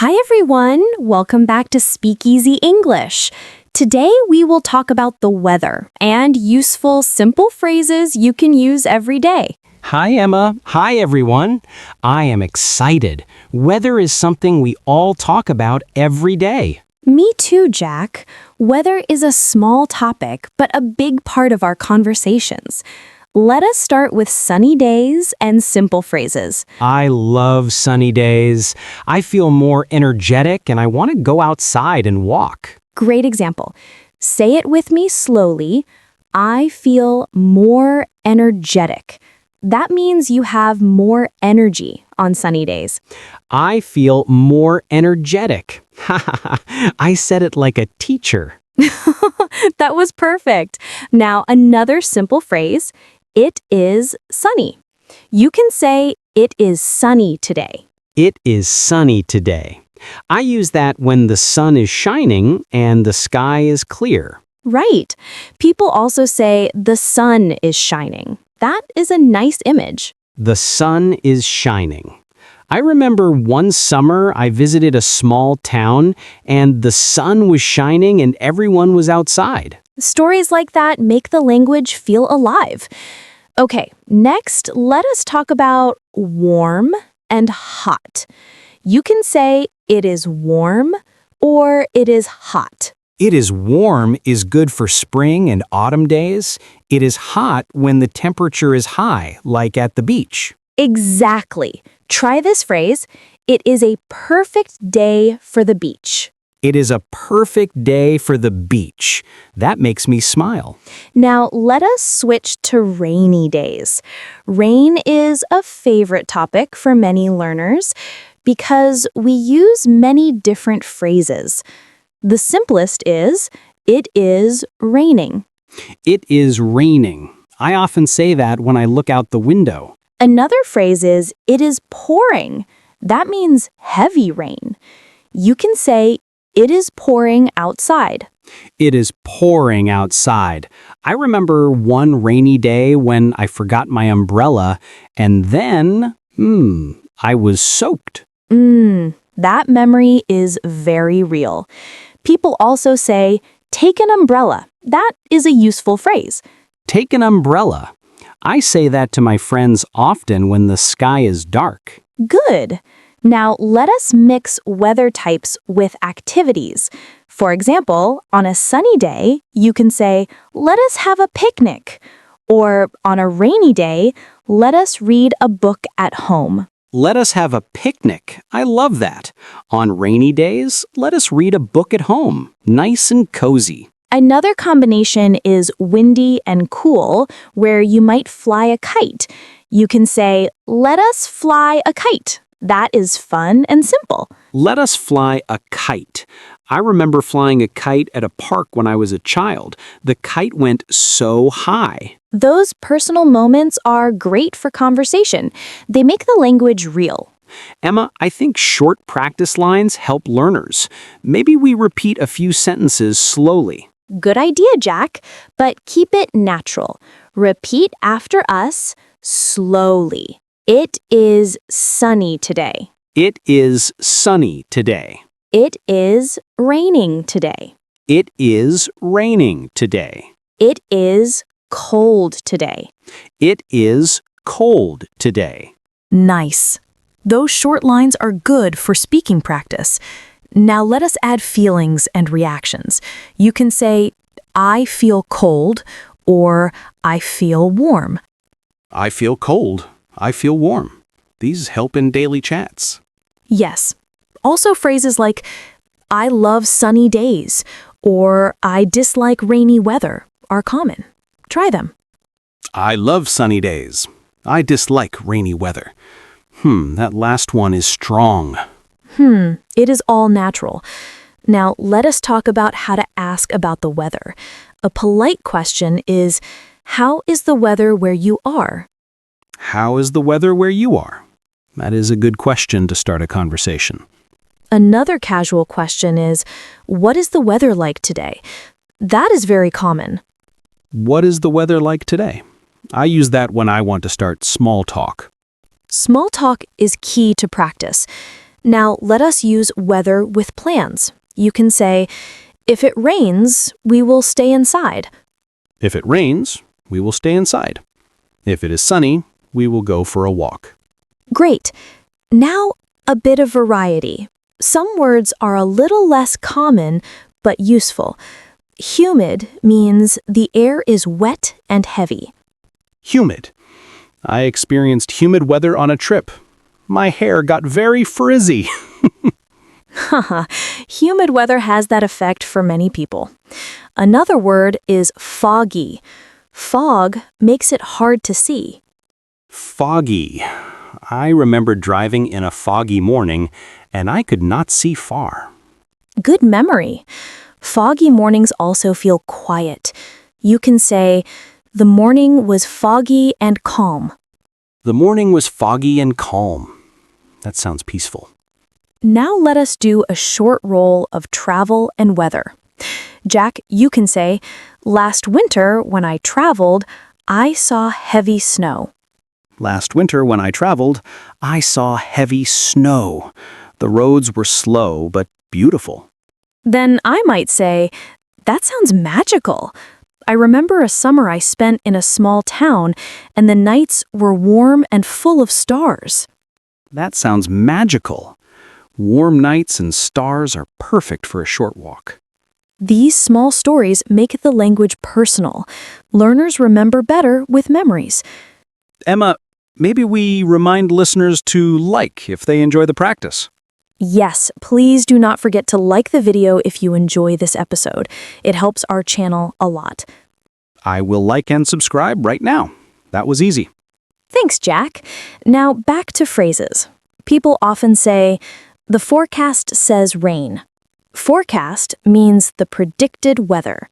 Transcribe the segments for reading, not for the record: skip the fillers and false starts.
Hi everyone, welcome back to Speakeasy English. Today we will talk about the weather and useful, simple phrases you can use every day. Hi, Emma. Hi, everyone. I am excited. Weather is something we all talk about every day. Me too, Jack. Weather is a small topic, but a big part of our conversations. Let us start with sunny days and simple phrases. I love sunny days. I feel more energetic and I want to go outside and walk. Great example. Say it with me slowly. I feel more energetic. That means you have more energy on sunny days. I feel more energetic. I said it like a teacher. That was perfect. Now, another simple phrase. It is sunny. You can say, it is sunny today. It is sunny today. I use that when the sun is shining and the sky is clear. Right. People also say, the sun is shining. That is a nice image. The sun is shining. I remember one summer I visited a small town and the sun was shining and everyone was outside. Stories like that make the language feel alive. Okay, next, let us talk about warm and hot. You can say it is warm or it is hot. It is warm is good for spring and autumn days. It is hot when the temperature is high, like at the beach. Exactly. Try this phrase. It is a perfect day for the beach. It is a perfect day for the beach. That makes me smile. Now, let us switch to rainy days. Rain is a favorite topic for many learners because we use many different phrases. The simplest is, it is raining. It is raining. I often say that when I look out the window. Another phrase is, it is pouring. That means heavy rain. You can say, it is pouring outside. It is pouring outside. I remember one rainy day when I forgot my umbrella, and then, I was soaked. That memory is very real. People also say, take an umbrella. That is a useful phrase. Take an umbrella. I say that to my friends often when the sky is dark. Good. Now, let us mix weather types with activities. For example, on a sunny day, you can say, let us have a picnic. Or on a rainy day, let us read a book at home. Let us have a picnic. I love that. On rainy days, let us read a book at home. Nice and cozy. Another combination is windy and cool, where you might fly a kite. You can say, let us fly a kite. That is fun and simple. Let us fly a kite. I remember flying a kite at a park when I was a child. The kite went so high. Those personal moments are great for conversation. They make the language real. Emma, I think short practice lines help learners. Maybe we repeat a few sentences slowly. Good idea, Jack, but keep it natural. Repeat after us slowly. It is sunny today. It is sunny today. It is raining today. It is raining today. It is cold today. It is cold today. Nice. Those short lines are good for speaking practice. Now let us add feelings and reactions. You can say, I feel cold, or I feel warm. I feel cold. I feel warm. These help in daily chats. Yes. Also phrases like, I love sunny days, or I dislike rainy weather are common. Try them. I love sunny days. I dislike rainy weather. That last one is strong. It is all natural. Now, let us talk about how to ask about the weather. A polite question is, how is the weather where you are? How is the weather where you are? That is a good question to start a conversation. Another casual question is, what is the weather like today? That is very common. What is the weather like today? I use that when I want to start small talk. Small talk is key to practice. Now, let us use weather with plans. You can say, if it rains, we will stay inside. If it rains, we will stay inside. If it is sunny, we will go for a walk. Great. Now, a bit of variety. Some words are a little less common, but useful. Humid means the air is wet and heavy. Humid. I experienced humid weather on a trip. My hair got very frizzy. Haha, humid weather has that effect for many people. Another word is foggy. Fog makes it hard to see. Foggy. I remember driving in a foggy morning, and I could not see far. Good memory. Foggy mornings also feel quiet. You can say, the morning was foggy and calm. The morning was foggy and calm. That sounds peaceful. Now let us do a short roll of travel and weather. Jack, you can say, last winter when I traveled, I saw heavy snow. Last winter when I traveled, I saw heavy snow. The roads were slow but beautiful. Then I might say, that sounds magical. I remember a summer I spent in a small town, and the nights were warm and full of stars. That sounds magical. Warm nights and stars are perfect for a short walk. These small stories make the language personal. Learners remember better with memories. Emma, maybe we remind listeners to like if they enjoy the practice. Yes, please do not forget to like the video if you enjoy this episode. It helps our channel a lot. I will like and subscribe right now. That was easy. Thanks, Jack. Now back to phrases. People often say, the forecast says rain. Forecast means the predicted weather.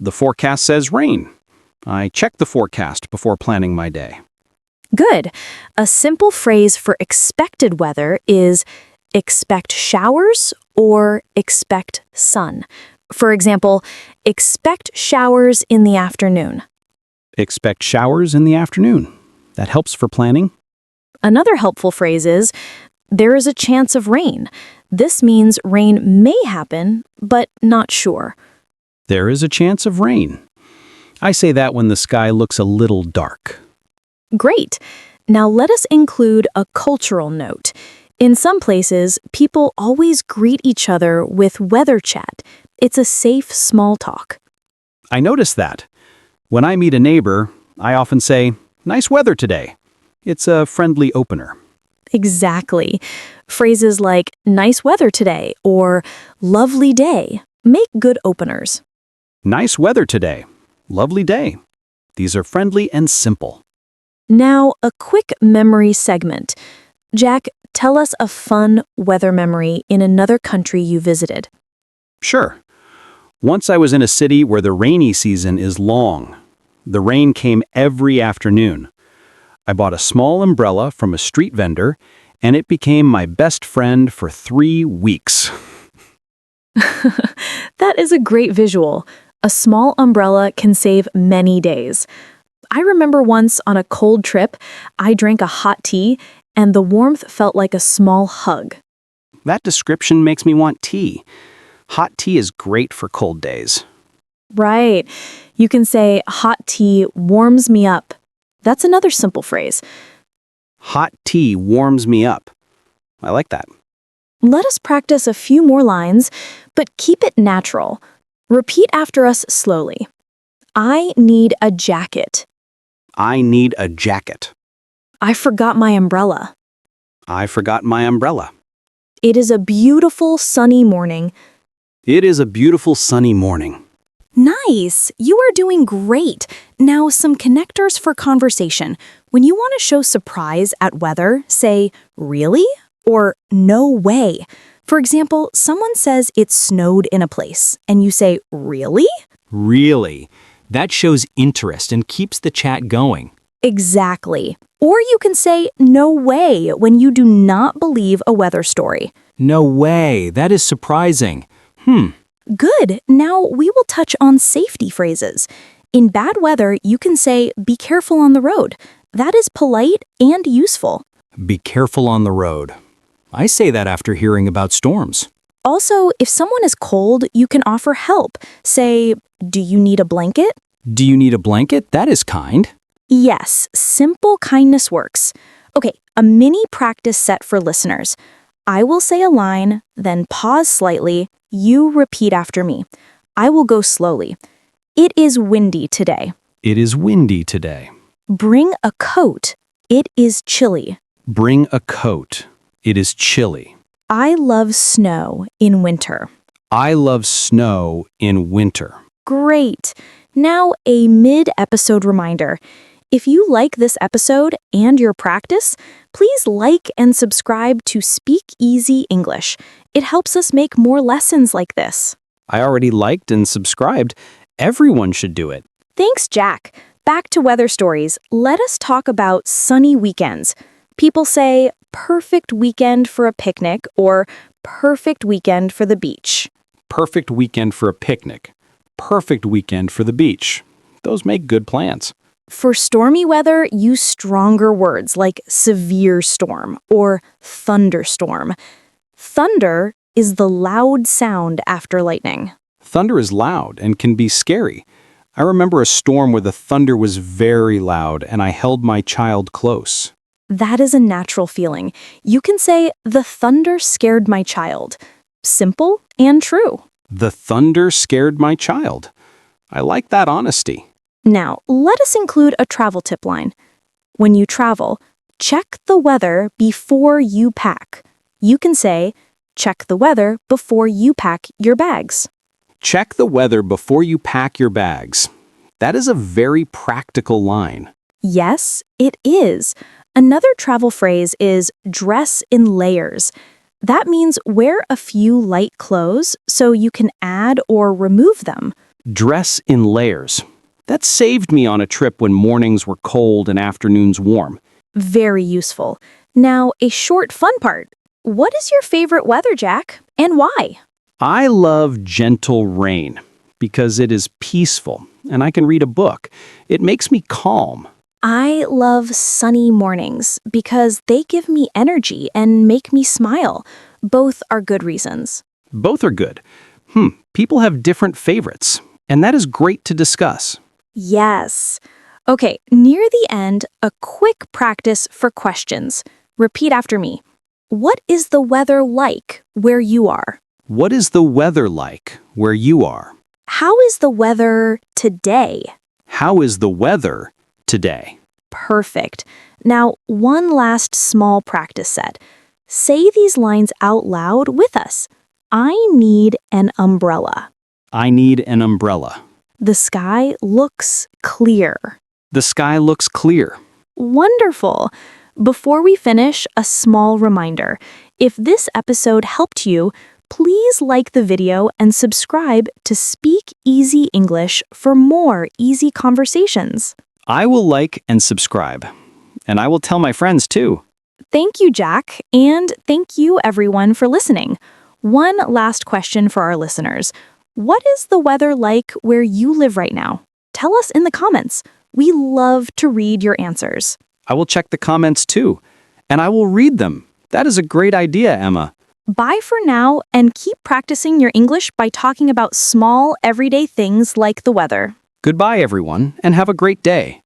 The forecast says rain. I check the forecast before planning my day. Good. A simple phrase for expected weather is expect showers or expect sun. For example, expect showers in the afternoon. Expect showers in the afternoon. That helps for planning. Another helpful phrase is, there is a chance of rain. This means rain may happen, but not sure. There is a chance of rain. I say that when the sky looks a little dark. Great. Now let us include a cultural note. In some places, people always greet each other with weather chat. It's a safe small talk. I notice that. When I meet a neighbor, I often say, "Nice weather today." It's a friendly opener. Exactly. Phrases like nice weather today or lovely day make good openers. Nice weather today. Lovely day. These are friendly and simple. Now, a quick memory segment. Jack, tell us a fun weather memory in another country you visited. Sure. Once I was in a city where the rainy season is long. The rain came every afternoon. I bought a small umbrella from a street vendor, and it became my best friend for 3 weeks. That is a great visual. A small umbrella can save many days. I remember once on a cold trip, I drank a hot tea, and the warmth felt like a small hug. That description makes me want tea. Hot tea is great for cold days. Right. You can say, hot tea warms me up. That's another simple phrase. Hot tea warms me up. I like that. Let us practice a few more lines, but keep it natural. Repeat after us slowly. I need a jacket. I need a jacket. I forgot my umbrella. I forgot my umbrella. It is a beautiful sunny morning. It is a beautiful sunny morning. Nice! You are doing great. Now, some connectors for conversation. When you want to show surprise at weather, say, really? Or no way. For example, someone says it snowed in a place, and you say, really? Really? That shows interest and keeps the chat going. Exactly. Or you can say, no way, when you do not believe a weather story. No way, that is surprising. Good. Now we will touch on safety phrases. In bad weather, you can say, be careful on the road. That is polite and useful. Be careful on the road. I say that after hearing about storms. Also, if someone is cold, you can offer help. Say, "Do you need a blanket?" Do you need a blanket? That is kind. Yes, simple kindness works. Okay, a mini practice set for listeners. I will say a line, then pause slightly. You repeat after me. I will go slowly. It is windy today. It is windy today. Bring a coat. It is chilly. Bring a coat. It is chilly. I love snow in winter. I love snow in winter. Great. Now, a mid-episode reminder. If you like this episode and your practice, please like and subscribe to Speak Easy English. It helps us make more lessons like this. I already liked and subscribed. Everyone should do it. Thanks, Jack. Back to weather stories. Let us talk about sunny weekends. People say, perfect weekend for a picnic or perfect weekend for the beach. Perfect weekend for a picnic. Perfect weekend for the beach. Those make good plans. For stormy weather, use stronger words like severe storm or thunderstorm. Thunder is the loud sound after lightning. Thunder is loud and can be scary. I remember a storm where the thunder was very loud and I held my child close. That is a natural feeling. You can say, "The thunder scared my child." Simple and true. The thunder scared my child. I like that honesty. Now, let us include a travel tip line. When you travel, check the weather before you pack. You can say, "Check the weather before you pack your bags." Check the weather before you pack your bags. That is a very practical line. Yes, it is. Another travel phrase is dress in layers. That means wear a few light clothes so you can add or remove them. Dress in layers. That saved me on a trip when mornings were cold and afternoons warm. Very useful. Now, a short fun part. What is your favorite weather, Jack, and why? I love gentle rain because it is peaceful and I can read a book. It makes me calm. I love sunny mornings because they give me energy and make me smile. Both are good reasons. Both are good. People have different favorites, and that is great to discuss. Yes. Okay, near the end, a quick practice for questions. Repeat after me. What is the weather like where you are? What is the weather like where you are? How is the weather today? How is the weather today? Perfect. Now, one last small practice set. Say these lines out loud with us. I need an umbrella. I need an umbrella. The sky looks clear. The sky looks clear. Wonderful. Before we finish, a small reminder. If this episode helped you, please like the video and subscribe to Speak Easy English for more easy conversations. I will like and subscribe. And I will tell my friends too. Thank you, Jack, and thank you everyone for listening. One last question for our listeners. What is the weather like where you live right now? Tell us in the comments. We love to read your answers. I will check the comments too. And I will read them. That is a great idea, Emma. Bye for now, and keep practicing your English by talking about small, everyday things like the weather. Goodbye, everyone, and have a great day.